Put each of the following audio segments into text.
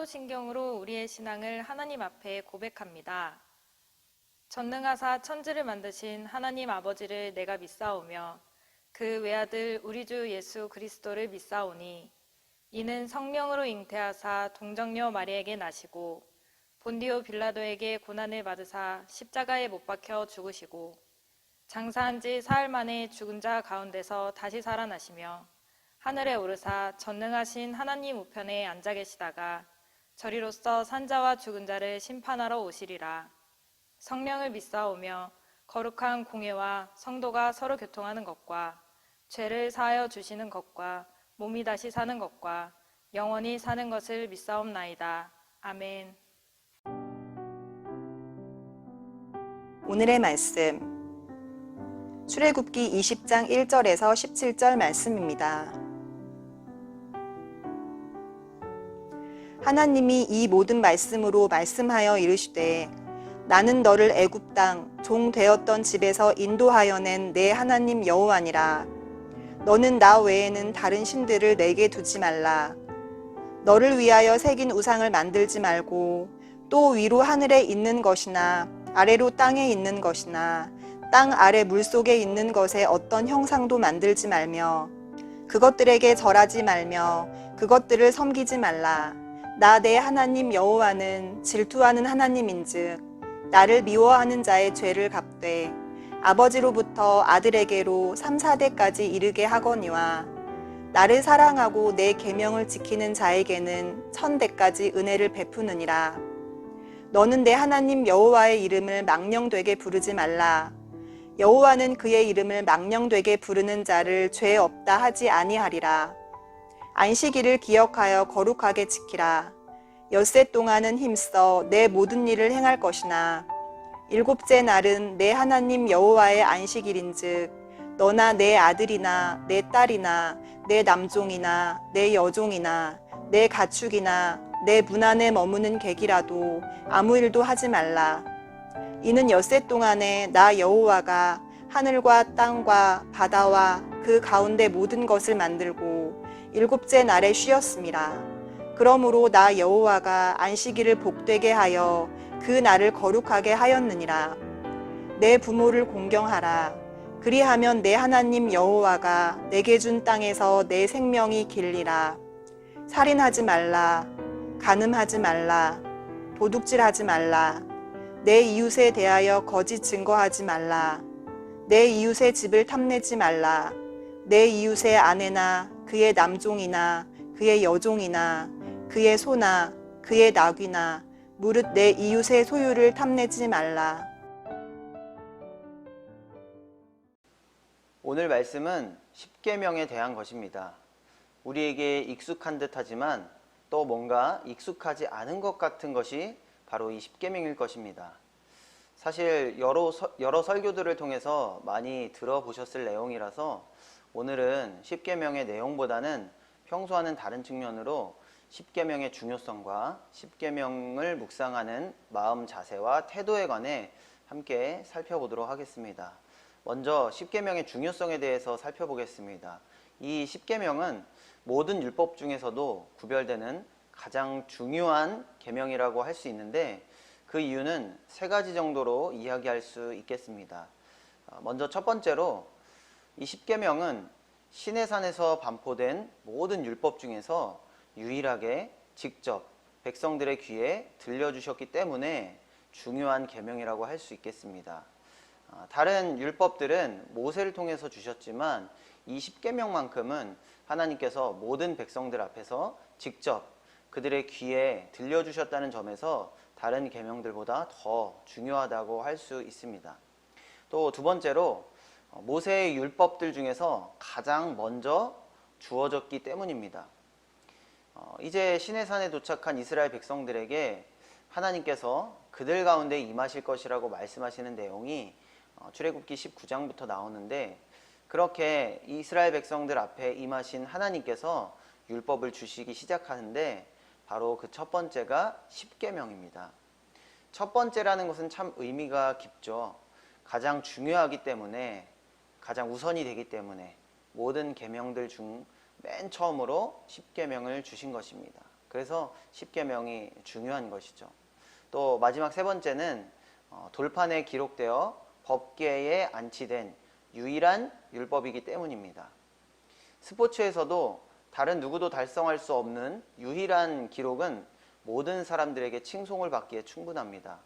사도신경으로 우리의 신앙을 하나님 앞에 고백합니다. 전능하사 천지를 만드신 하나님 아버지를 내가 믿사오며 그 외아들 우리 주 예수 그리스도를 믿사오니 이는 성령으로 잉태하사 동정녀 마리에게 나시고 본디오 빌라도에게 고난을 받으사 십자가에 못 박혀 죽으시고 장사한 지 사흘 만에 죽은 자 가운데서 다시 살아나시며 하늘에 오르사 전능하신 하나님 우편에 앉아 계시다가 저리로서 산자와 죽은 자를 심판하러 오시리라. 성령을 믿사오며 거룩한 공회와 성도가 서로 교통하는 것과 죄를 사하여 주시는 것과 몸이 다시 사는 것과 영원히 사는 것을 믿사옵나이다. 아멘. 오늘의 말씀 출애굽기 20장 1절에서 17절 말씀입니다. 하나님이 이 모든 말씀으로 말씀하여 이르시되 나는 너를 애굽 땅 종 되었던 집에서 인도하여 낸 내 하나님 여호와니라. 너는 나 외에는 다른 신들을 내게 두지 말라. 너를 위하여 새긴 우상을 만들지 말고 또 위로 하늘에 있는 것이나 아래로 땅에 있는 것이나 땅 아래 물속에 있는 것에 어떤 형상도 만들지 말며 그것들에게 절하지 말며 그것들을 섬기지 말라. 나 내 하나님 여호와는 질투하는 하나님인즉 나를 미워하는 자의 죄를 갚되 아버지로부터 아들에게로 3, 4대까지 이르게 하거니와 나를 사랑하고 내 계명을 지키는 자에게는 1000대까지 은혜를 베푸느니라. 너는 내 하나님 여호와의 이름을 망령되게 부르지 말라. 여호와는 그의 이름을 망령되게 부르는 자를 죄 없다 하지 아니하리라. 안식일을 기억하여 거룩하게 지키라. 엿새 동안은 힘써 내 모든 일을 행할 것이나 일곱째 날은 내 하나님 여호와의 안식일인즉 너나 내 아들이나 내 딸이나 내 남종이나 내 여종이나 내 가축이나 내 문 안에 머무는 객이라도 아무 일도 하지 말라. 이는 엿새 동안에 나 여호와가 하늘과 땅과 바다와 그 가운데 모든 것을 만들고 일곱째 날에 쉬었음이라. 그러므로 나 여호와가 안식일을 복되게 하여 그 날을 거룩하게 하였느니라. 내 부모를 공경하라. 그리하면 내 하나님 여호와가 내게 준 땅에서 내 생명이 길리라. 살인하지 말라. 간음하지 말라. 도둑질하지 말라. 내 이웃에 대하여 거짓 증거하지 말라. 내 이웃의 집을 탐내지 말라. 내 이웃의 아내나 그의 남종이나 그의 여종이나 그의 소나 그의 나귀나 무릇 내 이웃의 소유를 탐내지 말라. 오늘 말씀은 십계명에 대한 것입니다. 우리에게 익숙한 듯 하지만 또 뭔가 익숙하지 않은 것 같은 것이 바로 이 십계명일 것입니다. 사실 여러 설교들을 통해서 많이 들어보셨을 내용이라서 오늘은 십계명의 내용보다는 평소와는 다른 측면으로 십계명의 중요성과 십계명을 묵상하는 마음 자세와 태도에 관해 함께 살펴보도록 하겠습니다. 먼저 십계명의 중요성에 대해서 살펴보겠습니다. 이 십계명은 모든 율법 중에서도 구별되는 가장 중요한 계명이라고 할 수 있는데 그 이유는 세 가지 정도로 이야기할 수 있겠습니다. 먼저 첫 번째로 이 십계명은 시내산에서 반포된 모든 율법 중에서 유일하게 직접 백성들의 귀에 들려주셨기 때문에 중요한 계명이라고 할 수 있겠습니다. 다른 율법들은 모세를 통해서 주셨지만 이 십계명만큼은 하나님께서 모든 백성들 앞에서 직접 그들의 귀에 들려주셨다는 점에서 다른 계명들보다 더 중요하다고 할 수 있습니다. 또 두 번째로 모세의 율법들 중에서 가장 먼저 주어졌기 때문입니다. 이제 시내산에 도착한 이스라엘 백성들에게 하나님께서 그들 가운데 임하실 것이라고 말씀하시는 내용이 출애굽기 19장부터 나오는데 그렇게 이스라엘 백성들 앞에 임하신 하나님께서 율법을 주시기 시작하는데 바로 그 첫 번째가 십계명입니다. 첫 번째라는 것은 참 의미가 깊죠. 가장 중요하기 때문에 가장 우선이 되기 때문에 모든 계명들 중 맨 처음으로 십계명을 주신 것입니다. 그래서 십계명이 중요한 것이죠. 또 마지막 세 번째는 돌판에 기록되어 법궤에 안치된 유일한 율법이기 때문입니다. 스포츠에서도 다른 누구도 달성할 수 없는 유일한 기록은 모든 사람들에게 칭송을 받기에 충분합니다.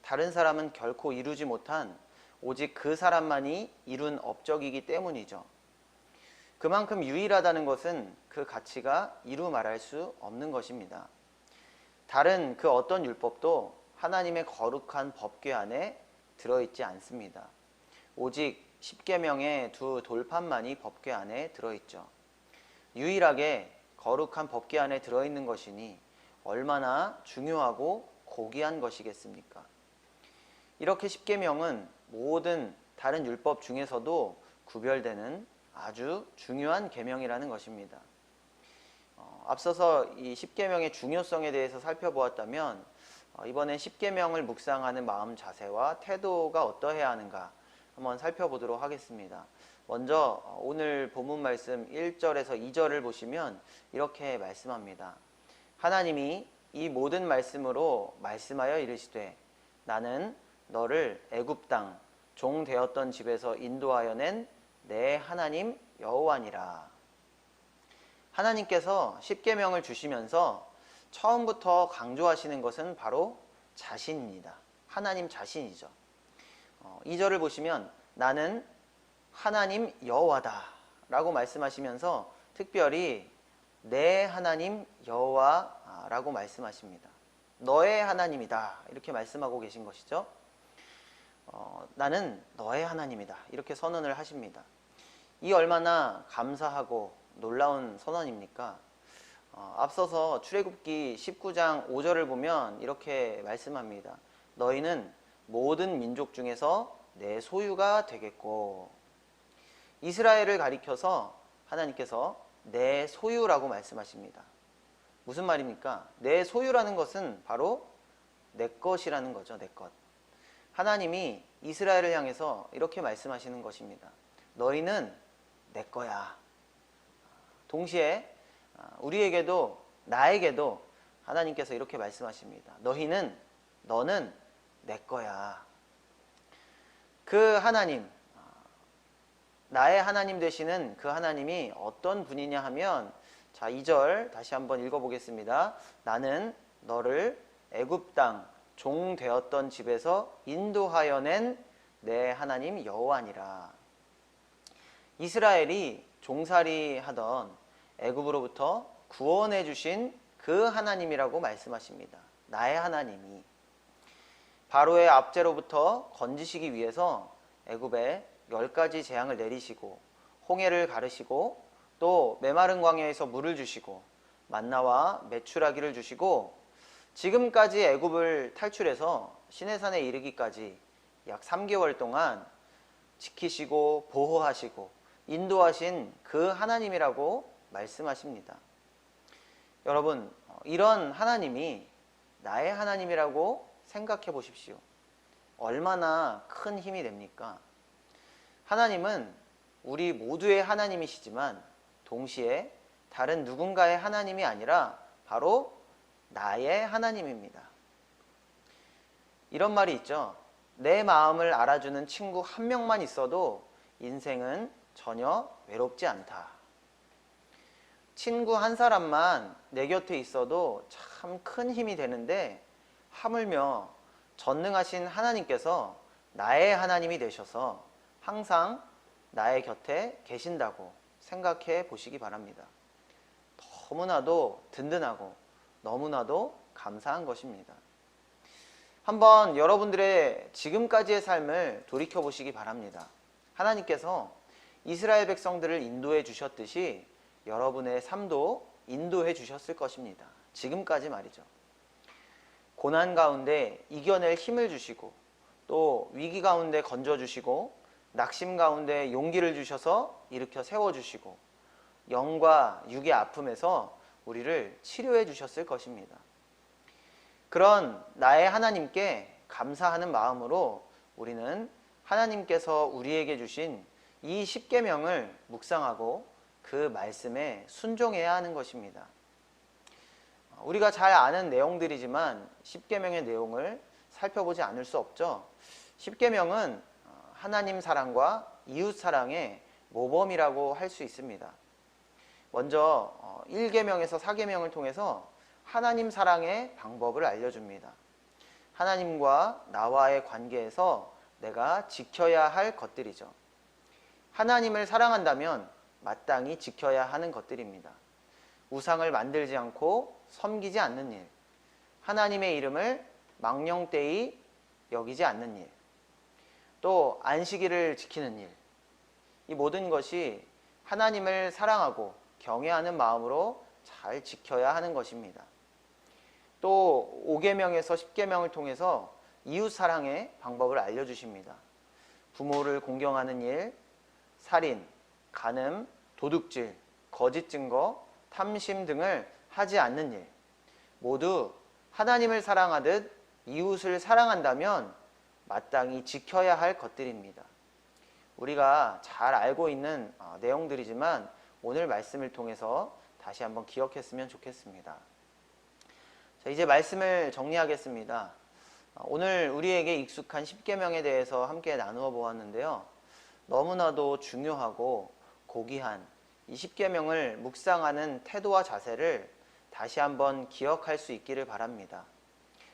다른 사람은 결코 이루지 못한 오직 그 사람만이 이룬 업적이기 때문이죠. 그만큼 유일하다는 것은 그 가치가 이루 말할 수 없는 것입니다. 다른 그 어떤 율법도 하나님의 거룩한 법궤 안에 들어있지 않습니다. 오직 십계명의 두 돌판만이 법궤 안에 들어있죠. 유일하게 거룩한 법궤 안에 들어있는 것이니 얼마나 중요하고 고귀한 것이겠습니까? 이렇게 십계명은 모든 다른 율법 중에서도 구별되는 아주 중요한 계명이라는 것입니다. 앞서서 이 십계명의 중요성에 대해서 살펴보았다면 이번엔 십계명을 묵상하는 마음 자세와 태도가 어떠해야 하는가 한번 살펴보도록 하겠습니다. 먼저 오늘 본문 말씀 1절에서 2절을 보시면 이렇게 말씀합니다. 하나님이 이 모든 말씀으로 말씀하여 이르시되 나는 너를 애굽 땅 종 되었던 집에서 인도하여 낸 내 하나님 여호와니라. 하나님께서 십계명을 주시면서 처음부터 강조하시는 것은 바로 자신입니다. 하나님 자신이죠. 2절을 보시면 나는 하나님 여호와다 라고 말씀하시면서 특별히 내 하나님 여호와라고 말씀하십니다. 너의 하나님이다 이렇게 말씀하고 계신 것이죠. 나는 너의 하나님이다 이렇게 선언을 하십니다. 이 얼마나 감사하고 놀라운 선언입니까? 앞서서 출애굽기 19장 5절을 보면 이렇게 말씀합니다. 너희는 모든 민족 중에서 내 소유가 되겠고, 이스라엘을 가리켜서 하나님께서 내 소유라고 말씀하십니다. 무슨 말입니까? 내 소유라는 것은 바로 내 것이라는 거죠. 내 것. 하나님이 이스라엘을 향해서 이렇게 말씀하시는 것입니다. 너희는 내 거야. 동시에 우리에게도 나에게도 하나님께서 이렇게 말씀하십니다. 너는 내 거야. 그 하나님, 나의 하나님 되시는 그 하나님이 어떤 분이냐 하면, 자, 2절 다시 한번 읽어보겠습니다. 나는 너를 애굽 땅 종 되었던 집에서 인도하여 낸 내 하나님 여호와니라. 이스라엘이 종살이 하던 애굽으로부터 구원해 주신 그 하나님이라고 말씀하십니다. 나의 하나님이 바로의 압제로부터 건지시기 위해서 애굽에 10가지 재앙을 내리시고 홍해를 가르시고 또 메마른 광야에서 물을 주시고 만나와 메추라기를 주시고 지금까지 애굽을 탈출해서 시내산에 이르기까지 약 3개월 동안 지키시고 보호하시고 인도하신 그 하나님이라고 말씀하십니다. 여러분, 이런 하나님이 나의 하나님이라고 생각해 보십시오. 얼마나 큰 힘이 됩니까? 하나님은 우리 모두의 하나님이시지만 동시에 다른 누군가의 하나님이 아니라 바로 나의 하나님입니다. 이런 말이 있죠. 내 마음을 알아주는 친구 한 명만 있어도 인생은 전혀 외롭지 않다. 친구 한 사람만 내 곁에 있어도 참 큰 힘이 되는데 하물며 전능하신 하나님께서 나의 하나님이 되셔서 항상 나의 곁에 계신다고 생각해 보시기 바랍니다. 너무나도 든든하고 너무나도 감사한 것입니다. 한번 여러분들의 지금까지의 삶을 돌이켜 보시기 바랍니다. 하나님께서 이스라엘 백성들을 인도해 주셨듯이 여러분의 삶도 인도해 주셨을 것입니다. 지금까지 말이죠. 고난 가운데 이겨낼 힘을 주시고 또 위기 가운데 건져주시고 낙심 가운데 용기를 주셔서 일으켜 세워주시고 영과 육의 아픔에서 우리를 치료해 주셨을 것입니다. 그런 나의 하나님께 감사하는 마음으로 우리는 하나님께서 우리에게 주신 이 십계명을 묵상하고 그 말씀에 순종해야 하는 것입니다. 우리가 잘 아는 내용들이지만 십계명의 내용을 살펴보지 않을 수 없죠. 십계명은 하나님 사랑과 이웃 사랑의 모범이라고 할 수 있습니다. 먼저 1계명에서 4계명을 통해서 하나님 사랑의 방법을 알려줍니다. 하나님과 나와의 관계에서 내가 지켜야 할 것들이죠. 하나님을 사랑한다면 마땅히 지켜야 하는 것들입니다. 우상을 만들지 않고 섬기지 않는 일, 하나님의 이름을 망령되이 여기지 않는 일, 또 안식일을 지키는 일, 이 모든 것이 하나님을 사랑하고 경외하는 마음으로 잘 지켜야 하는 것입니다. 또 5계명에서 10계명을 통해서 이웃 사랑의 방법을 알려주십니다. 부모를 공경하는 일, 살인, 간음, 도둑질, 거짓 증거, 탐심 등을 하지 않는 일, 모두 하나님을 사랑하듯 이웃을 사랑한다면 마땅히 지켜야 할 것들입니다. 우리가 잘 알고 있는 내용들이지만 오늘 말씀을 통해서 다시 한번 기억했으면 좋겠습니다. 자, 이제 말씀을 정리하겠습니다. 오늘 우리에게 익숙한 십계명에 대해서 함께 나누어 보았는데요. 너무나도 중요하고 고귀한 이 십계명을 묵상하는 태도와 자세를 다시 한번 기억할 수 있기를 바랍니다.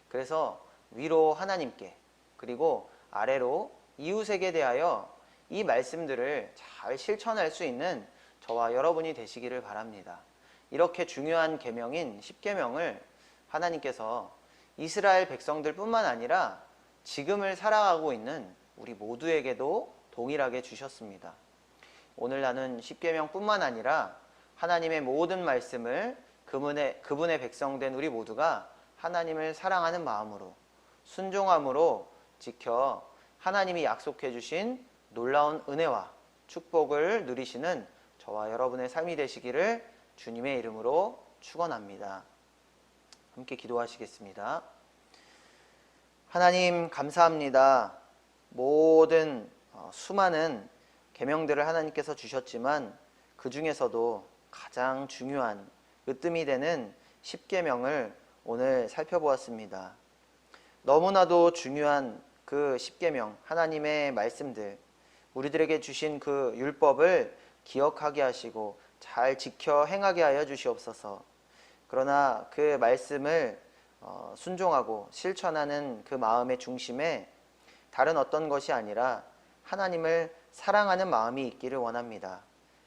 그래서 위로 하나님께 그리고 아래로 이웃에게 대하여 이 말씀들을 잘 실천할 수 있는 저와 여러분이 되시기를 바랍니다. 이렇게 중요한 계명인 십계명을 하나님께서 이스라엘 백성들 뿐만 아니라 지금을 살아가고 있는 우리 모두에게도 동일하게 주셨습니다. 오늘 나눈 십계명 뿐만 아니라 하나님의 모든 말씀을 그분의 백성된 우리 모두가 하나님을 사랑하는 마음으로 순종함으로 지켜 하나님이 약속해 주신 놀라운 은혜와 축복을 누리시는 저와 여러분의 삶이 되시기를 주님의 이름으로 축원합니다. 함께 기도하시겠습니다. 하나님 감사합니다. 모든 수많은 계명들을 하나님께서 주셨지만 그 중에서도 가장 중요한 으뜸이 되는 십계명을 오늘 살펴보았습니다. 너무나도 중요한 그 십계명 하나님의 말씀들, 우리들에게 주신 그 율법을 기억하게 하시고 잘 지켜 행하게 하여 주시옵소서. 그러나 그 말씀을 순종하고 실천하는 그 마음의 중심에 다른 어떤 것이 아니라 하나님을 사랑하는 마음이 있기를 원합니다.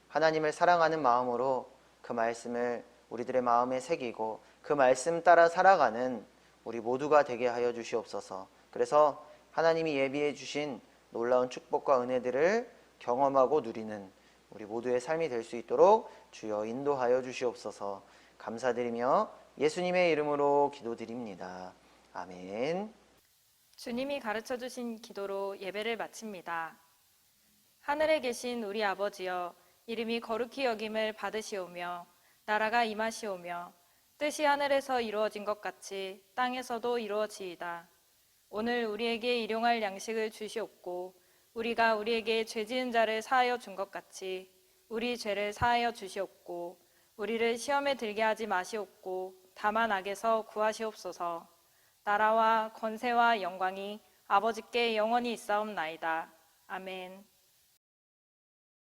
하나님을 사랑하는 마음으로 그 말씀을 우리들의 마음에 새기고 그 말씀 따라 살아가는 우리 모두가 되게 하여 주시옵소서. 그래서 하나님이 예비해 주신 놀라운 축복과 은혜들을 경험하고 누리는 우리 모두의 삶이 될 수 있도록 주여 인도하여 주시옵소서. 감사드리며 예수님의 이름으로 기도드립니다. 아멘. 주님이 가르쳐 주신 기도로 예배를 마칩니다. 하늘에 계신 우리 아버지여, 이름이 거룩히 여김을 받으시오며 나라가 임하시오며 뜻이 하늘에서 이루어진 것 같이 땅에서도 이루어지이다. 오늘 우리에게 일용할 양식을 주시옵고 우리가 우리에게 죄 지은 자를 사하여 준 것 같이 우리 죄를 사하여 주시옵고 우리를 시험에 들게 하지 마시옵고 다만 악에서 구하시옵소서. 나라와 권세와 영광이 아버지께 영원히 있사옵나이다. 아멘.